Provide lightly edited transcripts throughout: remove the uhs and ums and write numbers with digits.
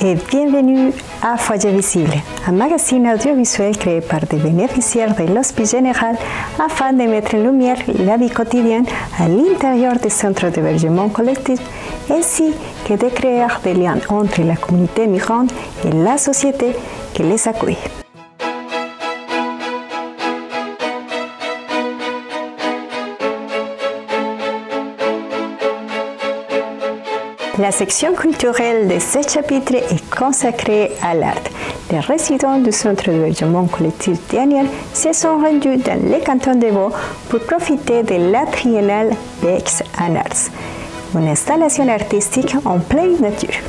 et bienvenue à Foyer Visible, un magazine audiovisuel créé par des bénéficiaires de l'Hospice Général afin de mettre en lumière la vie quotidienne à l'intérieur des centres d'hébergement collectif ainsi que de créer des liens entre la communauté migrante et la société qui les accueille. La section culturelle de ce chapitre est consacrée à l'art. Les résidents du centre d'hébergement collectif Daniel se sont rendus dans le canton de Vaud pour profiter de la triennale BEX en Arts, une installation artistique en pleine nature.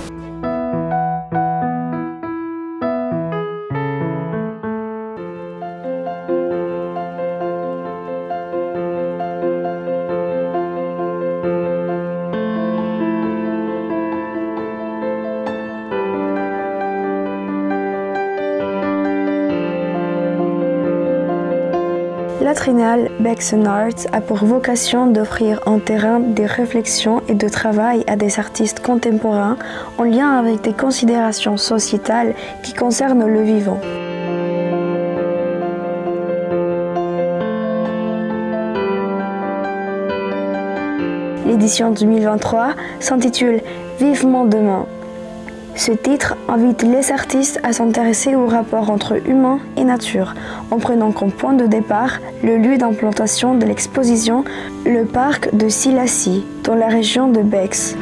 La triennale BEX en Arts a pour vocation d'offrir un terrain de réflexion et de travail à des artistes contemporains en lien avec des considérations sociétales qui concernent le vivant. L'édition 2023 s'intitule Vivement demain. Ce titre invite les artistes à s'intéresser au rapport entre humain et nature, en prenant comme point de départ le lieu d'implantation de l'exposition, le parc de Silassi, dans la région de Bex.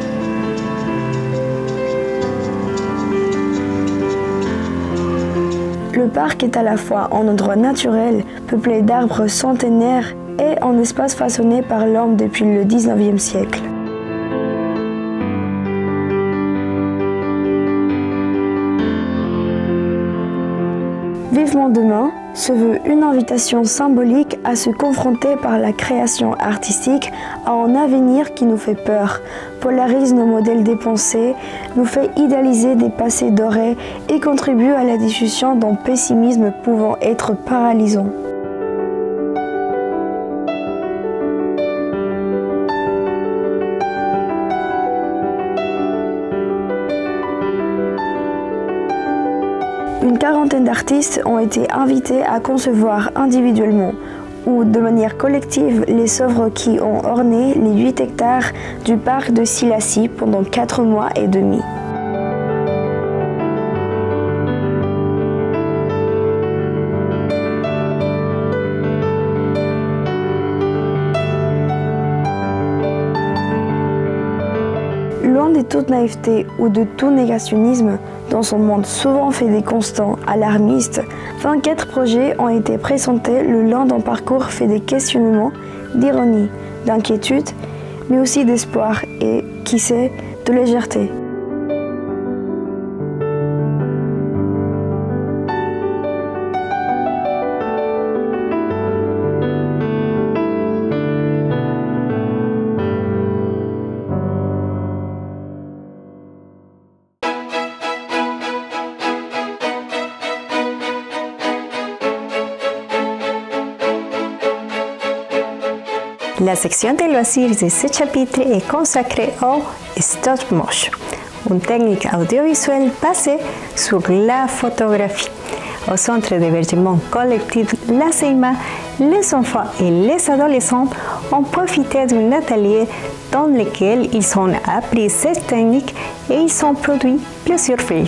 Le parc est à la fois un endroit naturel, peuplé d'arbres centenaires, et un espace façonné par l'homme depuis le 19e siècle. Vivement demain se veut une invitation symbolique à se confronter par la création artistique à un avenir qui nous fait peur, polarise nos modèles des pensées, nous fait idéaliser des passés dorés et contribue à la diffusion d'un pessimisme pouvant être paralysant. Une quarantaine d'artistes ont été invités à concevoir individuellement ou de manière collective les œuvres qui ont orné les 8 hectares du parc de Silassi pendant 4 mois et demi. Loin de toute naïveté ou de tout négationnisme, dans son monde souvent fait des constats alarmistes, 24 projets ont été présentés le long d'un parcours fait des questionnements, d'ironie, d'inquiétude, mais aussi d'espoir et, qui sait, de légèreté. La section de loisirs de ce chapitre est consacrée au stop motion, une technique audiovisuelle basée sur la photographie. Au centre d'hébergement collectif La Seima, les enfants et les adolescents ont profité d'un atelier dans lequel ils ont appris cette technique et ils ont produit plusieurs films.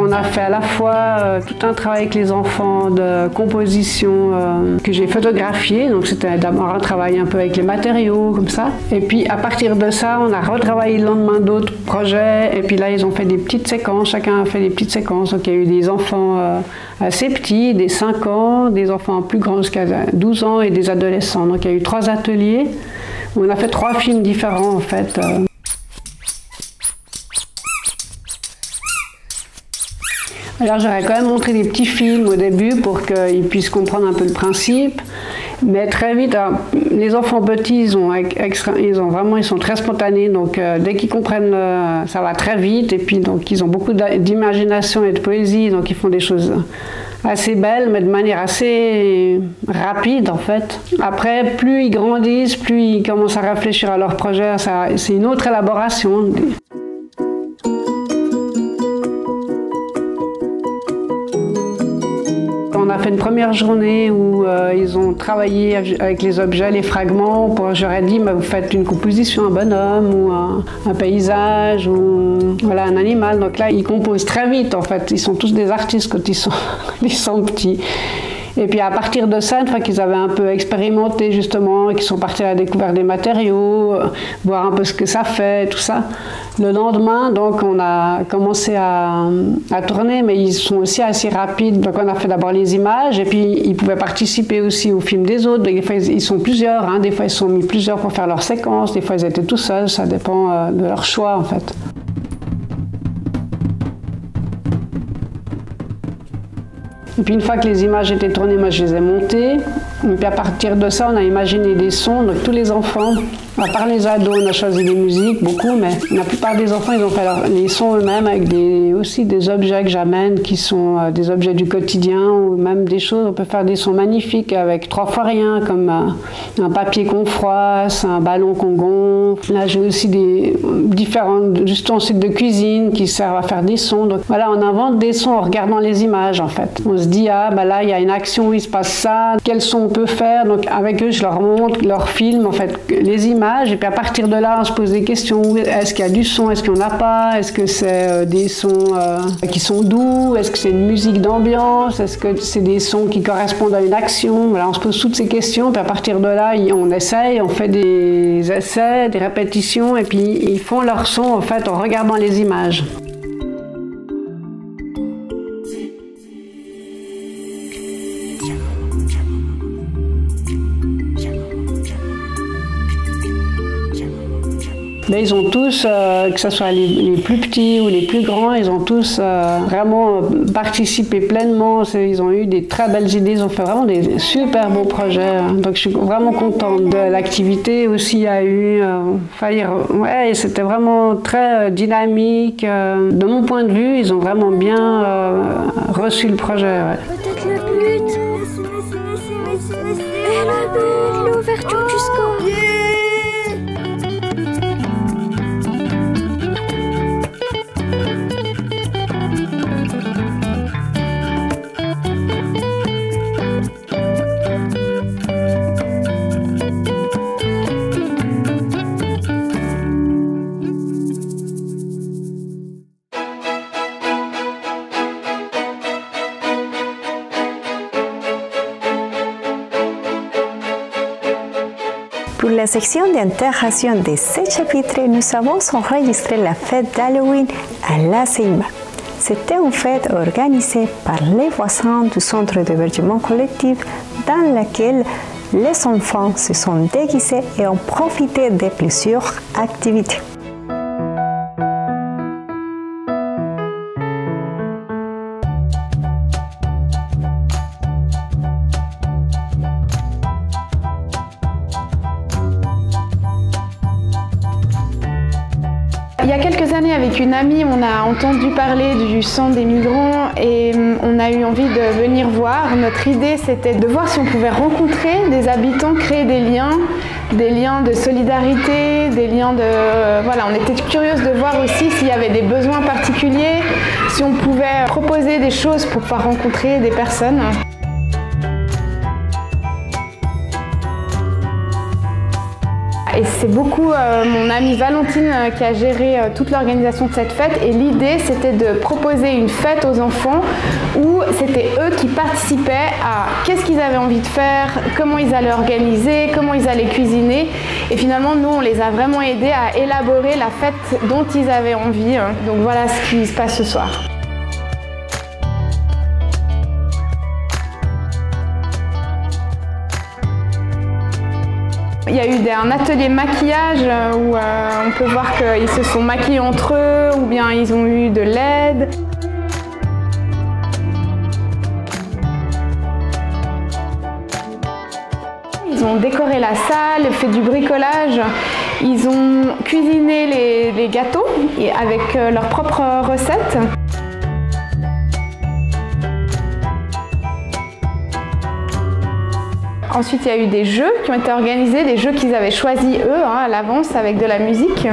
On a fait à la fois tout un travail avec les enfants de composition que j'ai photographié, donc c'était d'abord un travail un peu avec les matériaux comme ça. Et puis à partir de ça, on a retravaillé le lendemain d'autres projets et puis là ils ont fait des petites séquences, chacun a fait des petites séquences. Donc il y a eu des enfants assez petits, des 5 ans, des enfants plus grands jusqu'à 12 ans et des adolescents. Donc il y a eu 3 ateliers où on a fait 3 films différents en fait. Alors j'aurais quand même montré des petits films au début pour qu'ils puissent comprendre un peu le principe. Mais très vite, les enfants petits, ils sont très spontanés, donc dès qu'ils comprennent, ça va très vite, et puis donc ils ont beaucoup d'imagination et de poésie, donc ils font des choses assez belles, mais de manière assez rapide en fait. Après, plus ils grandissent, plus ils commencent à réfléchir à leurs projets, c'est une autre élaboration. On a fait une première journée où ils ont travaillé avec les objets, les fragments. J'aurais dit, vous faites une composition, un bonhomme ou un paysage ou voilà, un animal. Donc là, ils composent très vite en fait. Ils sont tous des artistes quand ils sont petits. Et puis à partir de ça, une fois qu'ils avaient un peu expérimenté justement, et qu'ils sont partis à la découverte des matériaux, voir un peu ce que ça fait, tout ça, le lendemain, donc on a commencé à tourner, mais ils sont aussi assez rapides. Donc on a fait d'abord les images, et puis ils pouvaient participer aussi au film des autres. Des fois ils sont plusieurs, hein. Des fois ils sont mis plusieurs pour faire leur séquence, des fois ils étaient tout seuls, ça dépend de leur choix en fait. Et puis une fois que les images étaient tournées, moi je les ai montées. Et puis à partir de ça, on a imaginé des sons. Donc tous les enfants, à part les ados, on a choisi des musiques, beaucoup, mais la plupart des enfants, ils ont fait les sons eux-mêmes avec aussi des objets que j'amène, qui sont des objets du quotidien, ou même des choses, on peut faire des sons magnifiques avec 3 fois rien, comme un papier qu'on froisse, un ballon qu'on gonfle. Là, j'ai aussi des différents ustensiles de cuisine qui servent à faire des sons. Donc voilà, on invente des sons en regardant les images, en fait. On se dit, ah, bah là, il y a une action où il se passe ça, quels sons on peut faire. Donc avec eux, je leur montre, leur filme, en fait, les images. Et puis à partir de là, on se pose des questions. Est-ce qu'il y a du son? Est-ce qu'il n'y en a pas? Est-ce que c'est des sons qui sont doux? Est-ce que c'est une musique d'ambiance? Est-ce que c'est des sons qui correspondent à une action? Voilà, on se pose toutes ces questions. Puis à partir de là, on essaye, on fait des essais, des répétitions. Et puis ils font leur son, en fait, en regardant les images. Mais ils ont tous, que ce soit les plus petits ou les plus grands, ils ont tous vraiment participé pleinement. Ils ont eu des très belles idées, ils ont fait vraiment des super beaux projets. Donc je suis vraiment contente de l'activité aussi. Il y a eu, ouais, c'était vraiment très dynamique. De mon point de vue, ils ont vraiment bien reçu le projet. Ouais. Peut-être le but. Et le but, l'ouverture du score. Pour la section d'intégration de ce chapitre, nous avons enregistré la fête d'Halloween à La Ceiba. C'était une fête organisée par les voisins du centre d'hébergement collectif dans laquelle les enfants se sont déguisés et ont profité de plusieurs activités. Il y a quelques années, avec une amie, on a entendu parler du centre des migrants et on a eu envie de venir voir. Notre idée, c'était de voir si on pouvait rencontrer des habitants, créer des liens de solidarité, des liens de... Voilà, on était curieuse de voir aussi s'il y avait des besoins particuliers, si on pouvait proposer des choses pour pouvoir rencontrer des personnes. Et c'est beaucoup mon amie Valentine qui a géré toute l'organisation de cette fête. Et l'idée, c'était de proposer une fête aux enfants où c'était eux qui participaient à qu'est-ce qu'ils avaient envie de faire, comment ils allaient organiser, comment ils allaient cuisiner. Et finalement, nous, on les a vraiment aidés à élaborer la fête dont ils avaient envie. Donc voilà ce qui se passe ce soir. Il y a eu un atelier maquillage où on peut voir qu'ils se sont maquillés entre eux ou bien ils ont eu de l'aide. Ils ils ont décoré la salle, fait du bricolage, ils ont cuisiné les gâteaux avec leurs propres recettes. Ensuite, il y a eu des jeux qui ont été organisés, des jeux qu'ils avaient choisis eux à l'avance avec de la musique.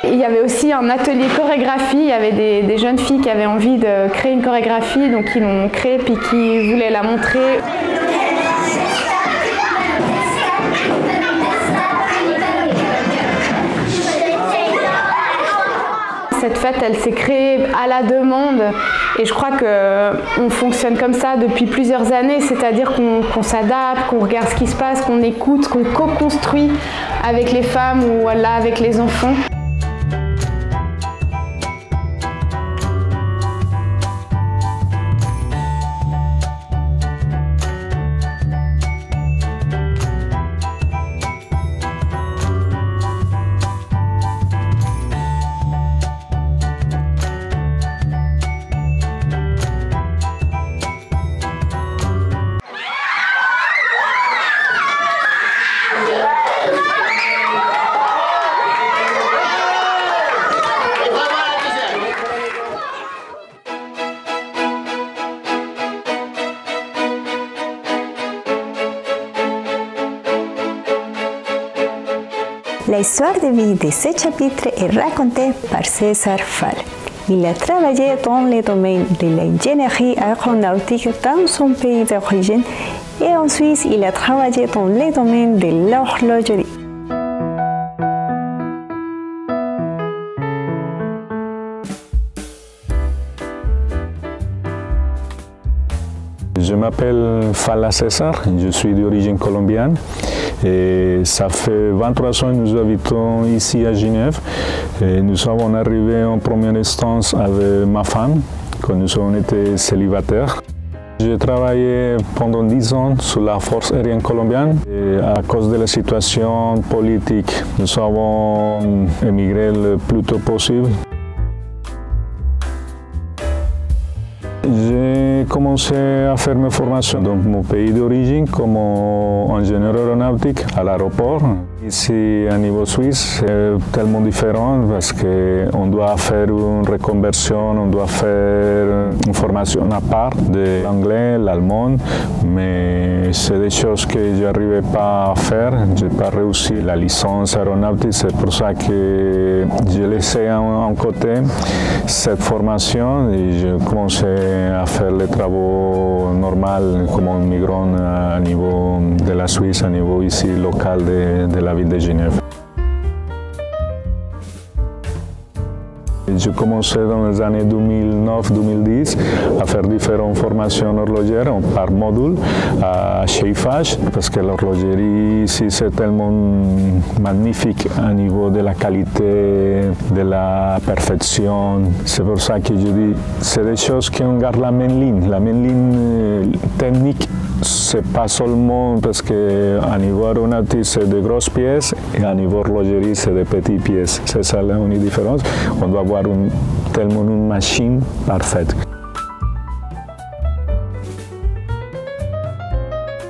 Il y avait aussi un atelier chorégraphie, il y avait des jeunes filles qui avaient envie de créer une chorégraphie, donc ils l'ont créée puis qui voulaient la montrer. Cette fête, elle s'est créée à la demande et je crois qu'on fonctionne comme ça depuis plusieurs années, c'est-à-dire qu'on s'adapte, qu'on regarde ce qui se passe, qu'on écoute, qu'on co-construit avec les femmes ou là avec les enfants. L'histoire de vie de ce chapitre est racontée par César Fall. Il a travaillé dans le domaine de l'ingénierie aéronautique dans son pays d'origine et en Suisse, il a travaillé dans le domaine de l'horlogerie. Je m'appelle Falla César, je suis d'origine colombienne et ça fait 23 ans que nous habitons ici à Genève. Et nous sommes arrivés en première instance avec ma femme quand nous avons été célibataires. J'ai travaillé pendant 10 ans sur la force aérienne colombienne et à cause de la situation politique, nous avons émigré le plus tôt possible. J'ai commencé à faire mes formations dans mon pays d'origine comme ingénieur aéronautique à l'aéroport. Ici, à niveau suisse, c'est tellement différent parce qu'on doit faire une reconversion, on doit faire une formation à part de l'anglais, l'allemand, mais c'est des choses que je n'arrivais pas à faire. Je n'ai pas réussi la licence aéronautique, c'est pour ça que j'ai laissé en côté cette formation et j'ai commencé à faire les travaux normaux comme un migrant à niveau de la Suisse, à niveau ici local de la ville de Genève. J'ai commencé dans les années 2009-2010 à faire différentes formations horlogères par module à Eiffage parce que l'horlogerie ici c'est tellement magnifique à niveau de la qualité, de la perfection. C'est pour ça que je dis c'est des choses qu'on garde la même ligne. La même ligne technique, c'est pas seulement parce qu'à niveau aéronautique c'est de grosses pièces et à niveau horlogerie c'est de petites pièces. C'est ça l'unique différence. On doit avoir tellement une machine parfaite.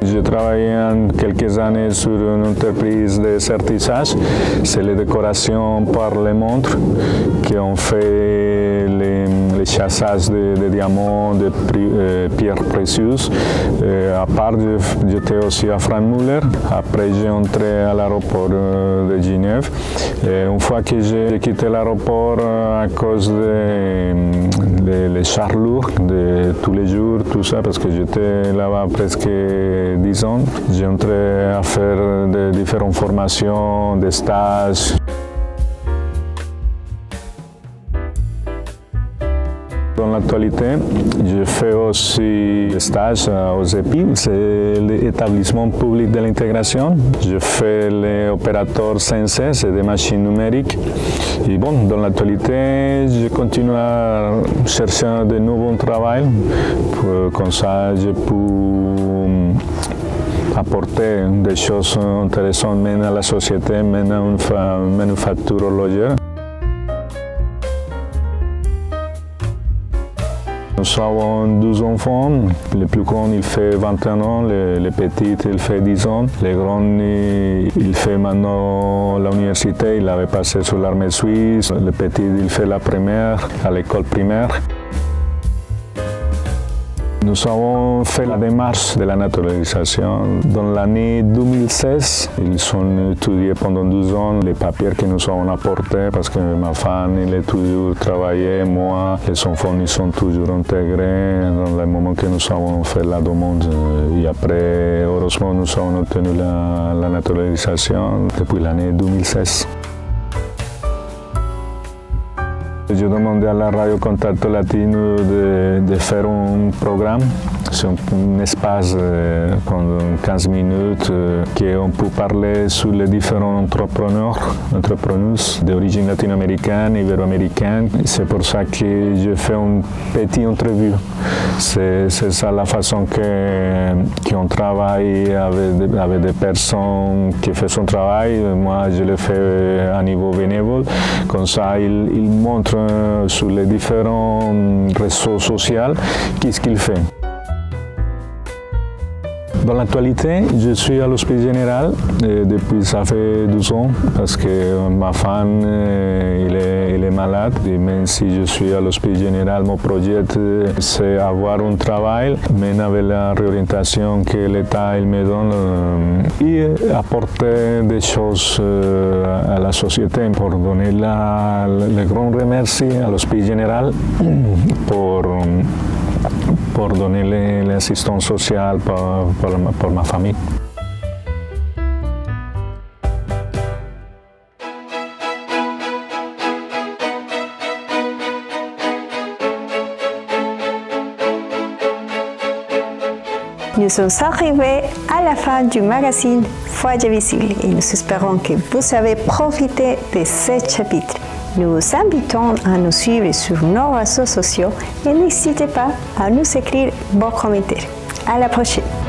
J'ai travaillé en quelques années sur une entreprise de certissage. C'est les décorations par les montres qui ont fait les chassages de diamants, de pierres précieuses. À part, j'étais aussi à Frankmuller. Après, j'ai entré à l'aéroport de Genève. Et une fois que j'ai quitté l'aéroport à cause des charlures de tous les jours, tout ça, parce que j'étais là-bas presque 10 ans, j'ai entré à faire de différentes formations, des stages. Dans l'actualité, je fais aussi des stages aux EPI, c'est l'établissement public de l'intégration. Je fais les opérateurs CNC, c'est des machines numériques. Et bon, dans l'actualité, je continue à chercher de nouveaux travaux. Comme ça, je peux apporter des choses intéressantes même à la société, même à une manufacture horlogère. Nous avons 12 enfants. Le plus grand, il fait 21 ans. Le petit, il fait 10 ans. Le grand, il fait maintenant l'université. Il avait passé sur l'armée suisse. Le petit, il fait la primaire à l'école primaire. Nous avons fait la démarche de la naturalisation. Dans l'année 2016, ils ont étudié pendant 12 ans les papiers que nous avons apportés parce que ma femme elle a toujours travaillé, moi, les enfants ils sont toujours intégrés dans le moment que nous avons fait la demande. Et après, heureusement, nous avons obtenu la naturalisation depuis l'année 2016. Je demandé à la Radio Contact Latino de faire un programme, c'est un espace pendant 15 minutes qu'on peut parler sur les différents entrepreneurs d'origine latino-américaine, ibéro-américaine. C'est pour ça que je fais une petite interview. C'est ça la façon qu'on travaille avec des personnes qui font son travail. Moi, je le fais à niveau bénévole. Comme ça, ils montrent sur les différents réseaux sociaux qu'est-ce qu'il fait. Dans l'actualité, je suis à l'Hospice Général depuis ça fait 12 ans parce que ma femme elle est malade et même si je suis à l'Hospice Général, mon projet c'est avoir un travail, même avec la réorientation que l'État me donne et apporter des choses à la société pour donner le grand remercie à l'Hospice Général pour donner l'assistance sociale pour ma famille. Nous sommes arrivés à la fin du magazine Foyer Visible et nous espérons que vous avez profité de ce chapitre. Nous vous invitons à nous suivre sur nos réseaux sociaux et n'hésitez pas à nous écrire vos commentaires. À la prochaine!